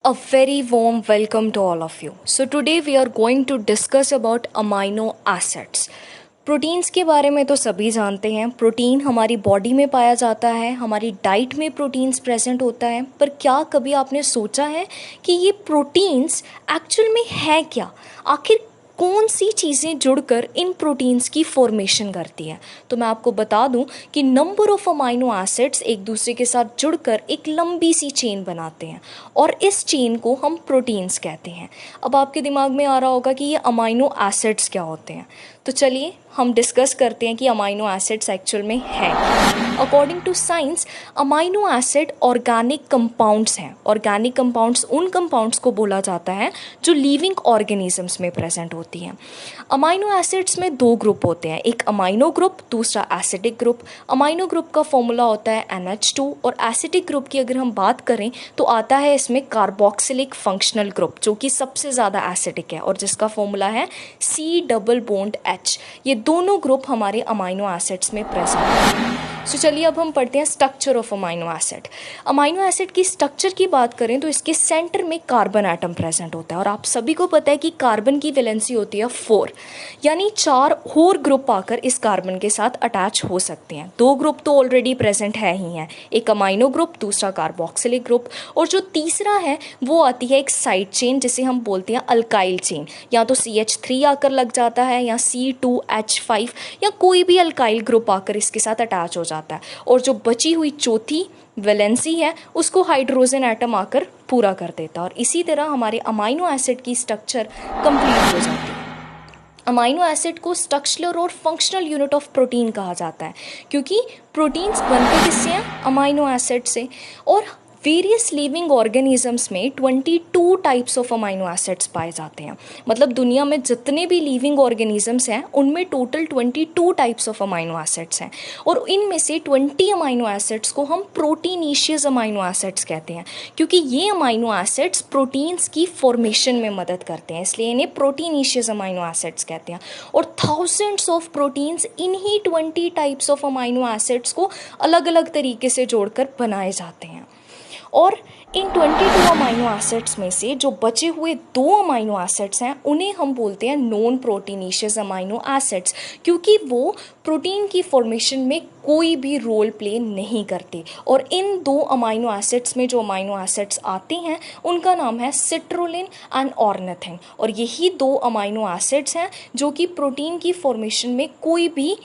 A very warm welcome to all of you. So today we are going to discuss about amino acids. Proteins के बारे में तो सभी जानते हैं। प्रोटीन हमारी बॉडी में पाया जाता है, हमारी डाइट में प्रोटीन्स प्रेजेंट होता है। पर क्या कभी आपने सोचा है कि ये प्रोटीन्स एक्चुअल में है क्या? आखिर कौन सी चीज़ें जुड़कर इन प्रोटीन्स की फॉर्मेशन करती है? तो मैं आपको बता दूं कि नंबर ऑफ अमाइनो एसिड्स एक दूसरे के साथ जुड़कर एक लंबी सी चेन बनाते हैं और इस चेन को हम प्रोटीन्स कहते हैं। अब आपके दिमाग में आ रहा होगा कि ये अमाइनो एसिड्स क्या होते हैं, तो चलिए हम डिस्कस करते हैं कि अमाइनो एसिड्स एक्चुअल में है। According to science, amino acid organic compounds हैं। ऑर्गेनिक कंपाउंड्स उन कंपाउंड्स को बोला जाता है जो लिविंग ऑर्गेनिजम्स में प्रेजेंट होती हैं। अमाइनो एसिड्स में दो ग्रुप होते हैं, एक अमाइनो ग्रुप, दूसरा एसिडिक ग्रुप। अमाइनो ग्रुप का फॉर्मूला होता है NH2 और एसिडिक ग्रुप की अगर हम बात करें तो आता है इसमें कार्बोक्सिलिक फंक्शनल ग्रुप, जो कि सबसे ज़्यादा एसिडिक है और जिसका फॉर्मूला है C+H। ये दोनों ग्रुप हमारे अमाइनो एसिड्स में प्रेजेंट हैं। सो चलिए अब हम पढ़ते हैं structure of amino acid. Amino acid की स्ट्रक्चर की बात करें तो इसके सेंटर में कार्बन एटम प्रेजेंट होता है और आप सभी को पता है कि कार्बन की वैलेंसी होती है 4, यानी 4 और ग्रुप आकर इस कार्बन के साथ अटैच हो सकते हैं। 2 ग्रुप तो ऑलरेडी प्रेजेंट है ही हैं, एक अमाइनो ग्रुप, दूसरा कार्बोक्सिलिक ग्रुप, और जो तीसरा है वो आती है एक साइड चेन जिसे हम बोलते हैं अल्काइल चेन। या तो CH3 आकर लग जाता है या C2H5 या कोई भी अल्काइल ग्रुप आकर इसके साथ अटैच हो जाता है और जो बची हुई चौथी वैलेंसी है उसको हाइड्रोजन एटम आकर पूरा कर देता है और इसी तरह हमारे अमाइनो एसिड की स्ट्रक्चर कंप्लीट हो जाती है। अमाइनो एसिड को स्ट्रक्चरल और फंक्शनल यूनिट ऑफ प्रोटीन कहा जाता है क्योंकि प्रोटीन्स बनते किससे हैं? अमाइनो एसिड से। और वेरियस लिविंग ऑर्गेनिजम्स में 22 टाइप्स ऑफ अमाइनो एसिड्स पाए जाते हैं। मतलब दुनिया में जितने भी लिविंग ऑर्गेनिजम्स हैं उनमें total 22 types of amino acids हैं और इनमें से 20 अमाइनो एसिड्स को हम प्रोटीनीशियस अमाइनो एसिड्स कहते हैं क्योंकि ये अमाइनो एसिड्स प्रोटीन्स की फॉर्मेशन में मदद करते हैं, इसलिए इन्हें प्रोटीनीशियस अमाइनो एसिड्स कहते हैं। और थाउजेंड्स ऑफ प्रोटीन्स इन्हीं 20 टाइप्स ऑफ अमाइनो एसिड्स को अलग अलग तरीके से जोड़कर बनाए जाते हैं। और इन 22 अमाइनो एसिड्स में से जो बचे हुए 2 अमाइनो एसिड्स हैं उन्हें हम बोलते हैं नॉन प्रोटीनीशियस अमाइनो एसिड्स क्योंकि वो प्रोटीन की फॉर्मेशन में कोई भी रोल प्ले नहीं करते। और इन 2 अमाइनो एसिड्स में जो अमाइनो एसिड्स आते हैं उनका नाम है सिट्रोलिन एंड ऑर्निथिन और यही 2 अमाइनो एसिड्स हैं जो कि प्रोटीन की फॉर्मेशन में कोई भी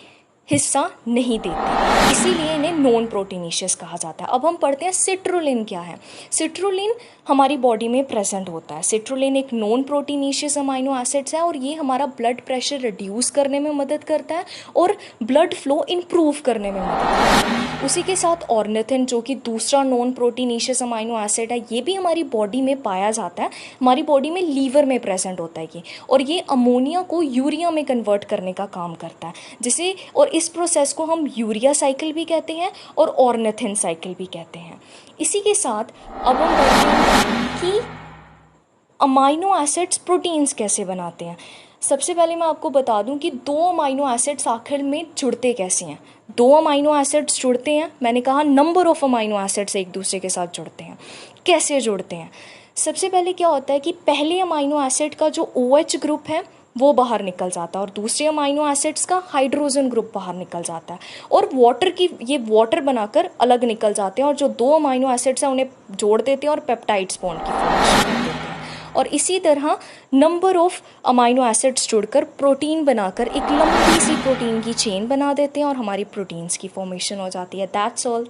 हिस्सा नहीं देते, इसीलिए इन्हें नॉन प्रोटीनीशियस कहा जाता है। अब हम पढ़ते हैं सिट्रोलिन क्या है। सिट्रोलिन हमारी बॉडी में प्रेजेंट होता है। सिट्रोलिन एक नॉन प्रोटीनीशियस अमाइनो एसिड्स है और ये हमारा ब्लड प्रेशर रिड्यूस करने में मदद करता है और ब्लड फ्लो इम्प्रूव करने में मदद करता है। उसी के साथ ऑर्निथिन जो कि दूसरा नॉन प्रोटीनीशियस अमाइनो एसिड है, ये भी हमारी बॉडी में पाया जाता है। हमारी बॉडी में लीवर में प्रेजेंट होता है ये, और ये अमोनिया को यूरिया में कन्वर्ट करने का काम करता है, जिसे और इस प्रोसेस को हम यूरिया साइकिल भी कहते हैं और ऑर्निथिन साइकिल भी कहते हैं। इसी के साथ अब हम बढ़ते हैं कि अमाइनो एसिड्स प्रोटीन्स कैसे बनाते हैं। सबसे पहले मैं आपको बता दूं कि 2 अमाइनो एसिड्स आखिर में जुड़ते कैसे हैं। 2 अमाइनो एसिड्स जुड़ते हैं, मैंने कहा नंबर ऑफ अमाइनो एसिड्स एक दूसरे के साथ जुड़ते हैं। कैसे जुड़ते हैं? सबसे पहले क्या होता है कि पहले अमाइनो एसिड का जो OH ग्रुप है वो बाहर निकल जाता है और दूसरे अमाइनो एसिड्स का हाइड्रोजन ग्रुप बाहर निकल जाता है और ये वाटर बनाकर अलग निकल जाते हैं और जो 2 अमाइनो एसिड्स हैं उन्हें जोड़ देते हैं और पेप्टाइड्स बॉन्ड की फॉर्मेशन कर देते हैं। और इसी तरह नंबर ऑफ अमाइनो एसिड्स जुड़कर प्रोटीन बनाकर एक लंबी सी प्रोटीन की चेन बना देते हैं और हमारी प्रोटीन्स की फॉर्मेशन हो जाती है। That's all.